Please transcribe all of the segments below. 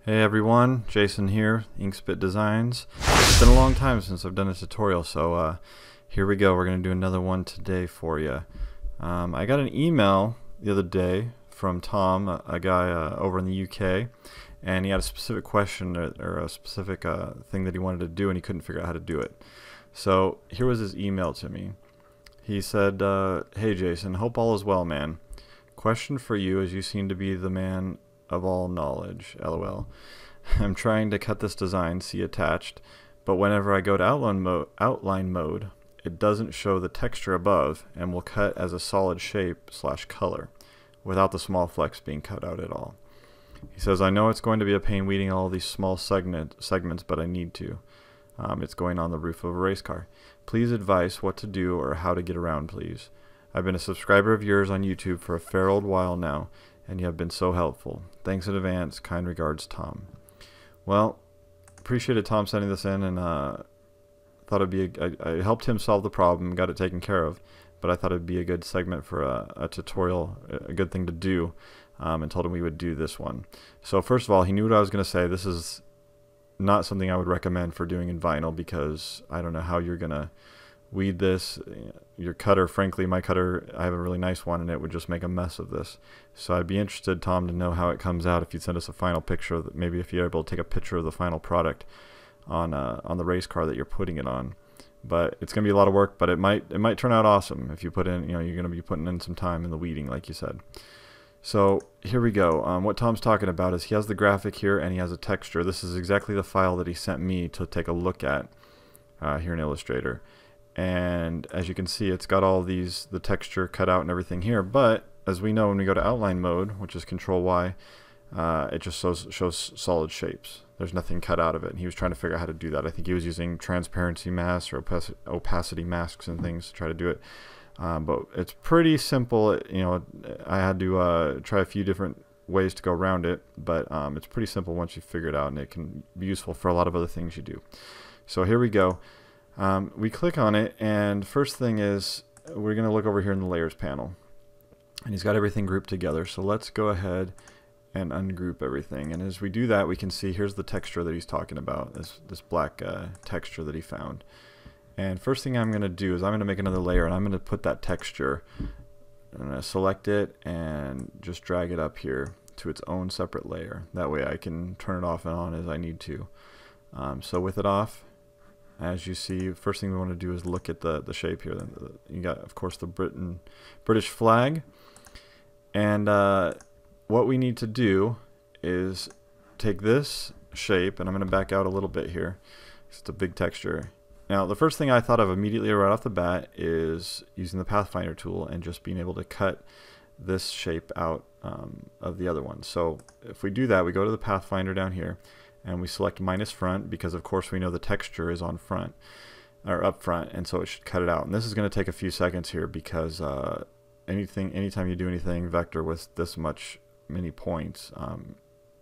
Hey everyone, Jason here, Inkspit Designs. It's been a long time since I've done a tutorial, so here we go. We're going to do another one today for you. I got an email the other day from Tom, a guy over in the UK, and he had a specific question or a specific thing that he wanted to do, and he couldn't figure out how to do it. So here was his email to me. He said, "Hey Jason, hope all is well, man. Question for you, as you seem to be the man of all knowledge, lol. I'm trying to cut this design, see attached, but whenever I go to outline mode, it doesn't show the texture above and will cut as a solid shape / color without the small flecks being cut out at all." He says, "I know it's going to be a pain weeding all these small segments, but I need to. It's going on the roof of a race car. Please advise what to do or how to get around, please. I've been a subscriber of yours on YouTube for a fair old while now, and you have been so helpful. Thanks in advance. Kind regards, Tom." Well, appreciated Tom sending this in, and thought it'd be I helped him solve the problem, got it taken care of, but I thought it'd be a good segment for a tutorial, a good thing to do, and told him we would do this one. So first of all, he knew what I was going to say. This is not something I would recommend for doing in vinyl, because I don't know how you're going to weed this. Your cutter, frankly, my cutter, I have a really nice one, and it would just make a mess of this. So I'd be interested, Tom, to know how it comes out. If you'd send us a final picture, maybe if you're able to take a picture of the final product on the race car that you're putting it on. But it's going to be a lot of work, but it might turn out awesome if you put in, you're going to be putting in some time in the weeding, like you said. So here we go. What Tom's talking about is he has the graphic here and he has a texture. This is exactly the file that he sent me to take a look at here in Illustrator. And as you can see, it's got all the texture cut out and everything here, but as we know, when we go to outline mode, which is Control Y, it just shows solid shapes. There's nothing cut out of it, and he was trying to figure out how to do that. I think he was using transparency masks or opacity masks and things to try to do it, but it's pretty simple. I had to try a few different ways to go around it, but it's pretty simple once you figure it out, and it can be useful for a lot of other things you do. So here we go. We click on it, and first thing is we're going to look over here in the layers panel, and he's got everything grouped together. So let's go ahead and ungroup everything, and as we do that, we can see here's the texture that he's talking about, this black texture that he found. And first thing I'm going to do is I'm going to make another layer, and I'm going to put that texture, I'm going to select it and just drag it up here to its own separate layer. That way I can turn it off and on as I need to. So with it off, as you see, first thing we want to do is look at the shape here. You got, of course, the British flag, and what we need to do is take this shape, and I'm going to back out a little bit here. It's a big texture. Now, the first thing I thought of immediately right off the bat is using the Pathfinder tool and just being able to cut this shape out of the other one. So if we do that, we go to the Pathfinder down here, and we select minus front, because of course we know the texture is on front or up front, and so it should cut it out. And this is going to take a few seconds here, because anytime you do anything vector with this many points,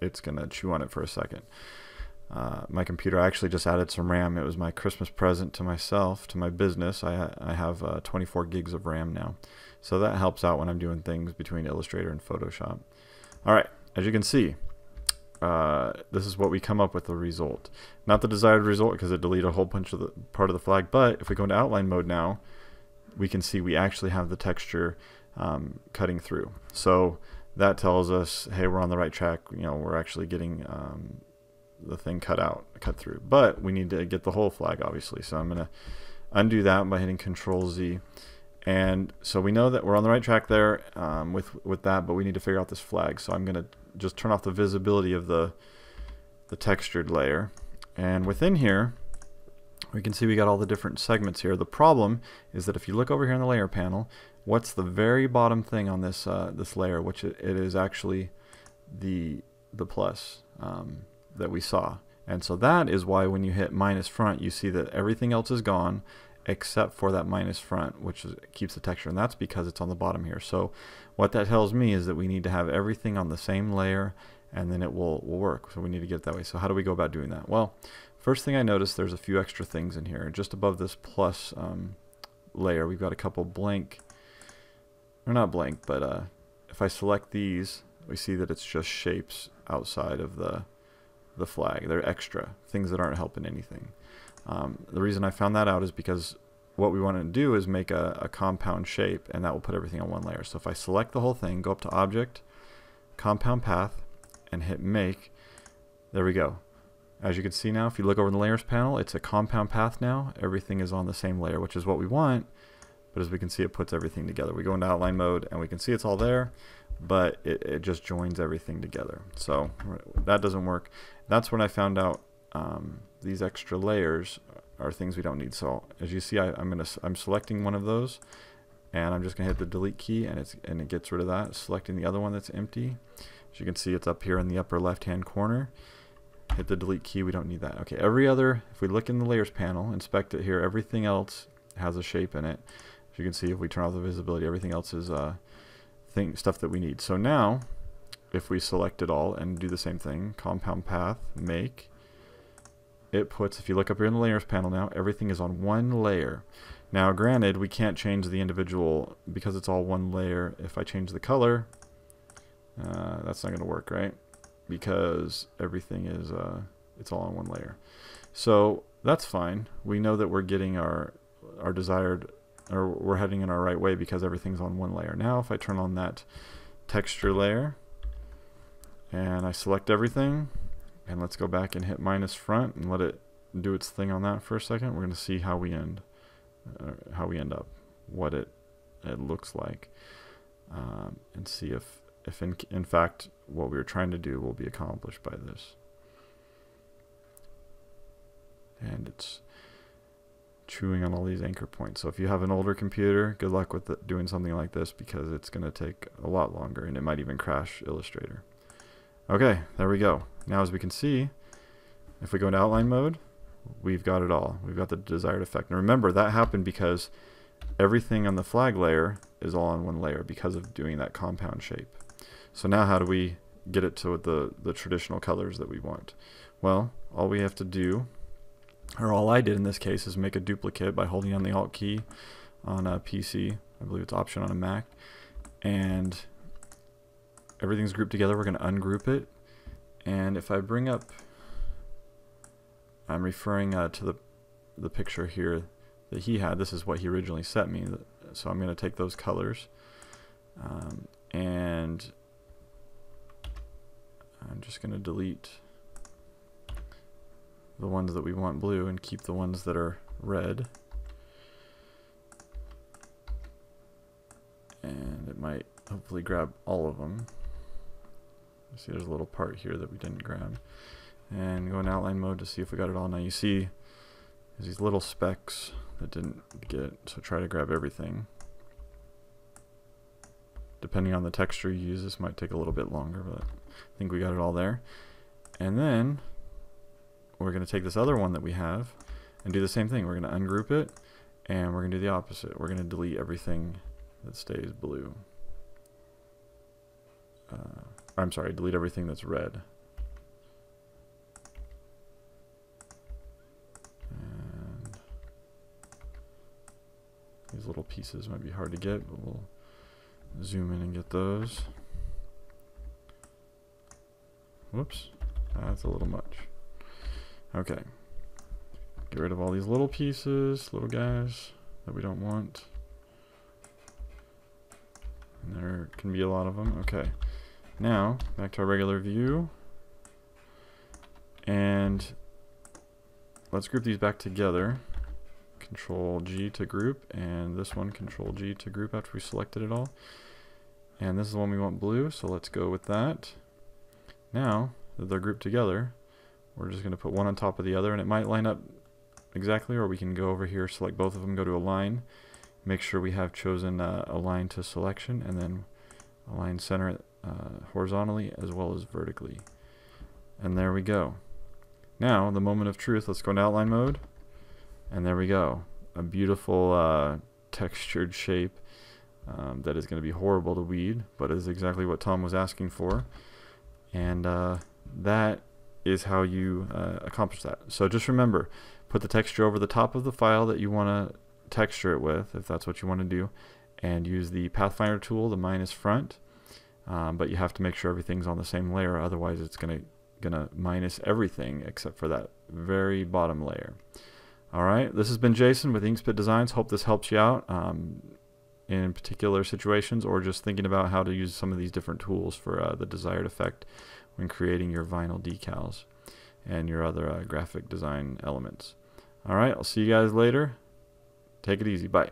it's going to chew on it for a second. My computer, I actually just added some RAM. It was my Christmas present to myself, to my business. I have 24 gigs of RAM now, so that helps out when I'm doing things between Illustrator and Photoshop. Alright, as you can see, this is what we come up with, the result. Not the desired result, because it deleted a whole bunch of the part of the flag, but if we go into outline mode now, we can see we actually have the texture cutting through. So that tells us, hey, we're on the right track. We're actually getting the thing cut through. But we need to get the whole flag, obviously. So I'm going to undo that by hitting Control Z. And so we know that we're on the right track there with that, but we need to figure out this flag. So I'm going to just turn off the visibility of the textured layer, and within here we can see we got all the different segments here. The problem is that if you look over here in the layer panel, what's the very bottom thing on this this layer, which it is actually the plus that we saw. And so that is why when you hit minus front, you see that everything else is gone except for that minus front, which keeps the texture, and that's because it's on the bottom here. So what that tells me is that we need to have everything on the same layer, and then it will work. So we need to get it that way. So how do we go about doing that? Well, first thing I noticed, there's a few extra things in here. Just above this plus layer, we've got a couple blank, or not blank, but if I select these, we see that it's just shapes outside of the the flag. They're extra, things that aren't helping anything. The reason I found that out is because what we want to do is make a compound shape, and that will put everything on one layer. So if I select the whole thing, go up to Object, Compound Path, and hit Make, there we go. As you can see now, if you look over in the Layers panel, it's a compound path now. Everything is on the same layer, which is what we want, but as we can see, it puts everything together. We go into outline mode, and we can see it's all there, but it just joins everything together. So that doesn't work. That's when I found out these extra layers are things we don't need. So as you see, I'm selecting one of those, and I'm just gonna hit the delete key, and it gets rid of that. Selecting the other one that's empty. As you can see, it's up here in the upper left hand corner. Hit the delete key, we don't need that. Okay, if we look in the layers panel, inspect it here, everything else has a shape in it. As you can see, if we turn off the visibility, everything else is stuff that we need. So now, if we select it all and do the same thing, compound path, make, it puts, if you look up here in the layers panel now, everything is on one layer. Now granted, we can't change the individual, because it's all one layer. If I change the color, that's not going to work, right? Because everything is it's all on one layer. So that's fine. We know that we're getting our desired, or we're heading in our right way because everything's on one layer. Now if I turn on that texture layer and I select everything, and let's go back and hit minus front and let it do its thing on that for a second, we're going to see how we end up, what it looks like, and see if in fact what we were trying to do will be accomplished by this. And it's chewing on all these anchor points. So if you have an older computer, good luck with doing something like this, because it's going to take a lot longer, and it might even crash Illustrator. Okay, there we go. Now as we can see, if we go into outline mode, we've got it all. We've got the desired effect. And remember, that happened because everything on the flag layer is all on one layer because of doing that compound shape. So now how do we get it to the traditional colors that we want? Well, all we have to do, or all I did in this case, is make a duplicate by holding on the Alt key on a PC. I believe it's Option on a Mac. And everything's grouped together. We're going to ungroup it. And if I bring up, I'm referring to the picture here that he had. This is what he originally sent me. So I'm going to take those colors and I'm just going to delete the ones that we want blue and keep the ones that are red. And it might hopefully grab all of them. You see there's a little part here that we didn't grab. And go in outline mode to see if we got it all. Now you see there's these little specks that didn't get, so try to grab everything. Depending on the texture you use, this might take a little bit longer, but I think we got it all there. And then we're going to take this other one that we have and do the same thing. We're going to ungroup it, and we're going to do the opposite. We're going to delete everything that stays blue. I'm sorry, delete everything that's red. And these little pieces might be hard to get, but we'll zoom in and get those. Whoops, that's a little much. Okay, get rid of all these little pieces, little guys that we don't want. And there can be a lot of them. Okay, now back to our regular view, and let's group these back together. Control G to group, and this one Control G to group after we selected it all. And this is the one we want blue, so let's go with that. Now that they're grouped together, we're just going to put one on top of the other, and it might line up exactly, or we can go over here, select both of them, go to Align, make sure we have chosen Align to Selection, and then align center it horizontally as well as vertically. And there we go. Now, the moment of truth, let's go into outline mode, and there we go. A beautiful textured shape that is going to be horrible to weed, but is exactly what Tom was asking for. And that is how you accomplish that. So just remember, put the texture over the top of the file that you want to texture it with, if that's what you want to do, and use the Pathfinder tool, the minus front. But you have to make sure everything's on the same layer, otherwise it's going to gonna minus everything except for that very bottom layer. Alright, this has been Jason with Inkspit Designs. Hope this helps you out in particular situations, or just thinking about how to use some of these different tools for the desired effect when creating your vinyl decals and your other graphic design elements. Alright, I'll see you guys later. Take it easy. Bye.